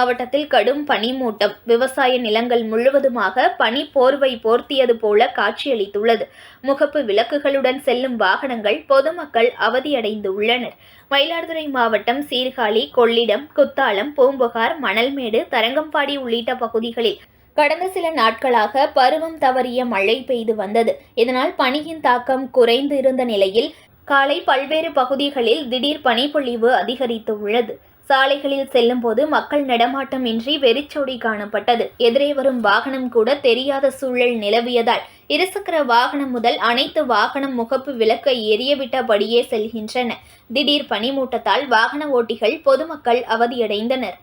மாவட்டத்தில் கடும் பனிமூட்டம் விவசாய நிலங்கள் முழுவதுமாக பனி போர்வை போர்த்தியது போல காட்சியளித்துள்ளது. முகப்பு விளக்குகளுடன் செல்லும் வாகனங்கள் பொதுமக்கள் அவதியடைந்துள்ளனர். மயிலாடுதுறை மாவட்டம் சீர்காழி, கொள்ளிடம், குத்தாலம், பூம்புகார், மணல்மேடு, தரங்கம்பாடி உள்ளிட்ட பகுதிகளில் கடந்த சில நாட்களாக பருவம் தவறிய மழை பெய்து வந்தது. இதனால் பனியின் தாக்கம் குறைந்து இருந்த நிலையில் காலை பல்வேறு பகுதிகளில் திடீர் பனிப்பொழிவு அதிகரித்துள்ளது. சாலைகளில் செல்லும் போது மக்கள் நடமாட்டம் இன்றி வெறிச்சோடி காணப்பட்டது. எதிரே வரும் வாகனம் கூட தெரியாத சூழல் நிலவியதால் இருசக்கர வாகனம் முதல் அனைத்து வாகனம் முகப்பு விளக்கை எரியவிட்டபடியே செல்கின்றன. திடீர் பனிமூட்டத்தால் வாகன ஓட்டிகள், பொதுமக்கள் அவதியடைந்தனர்.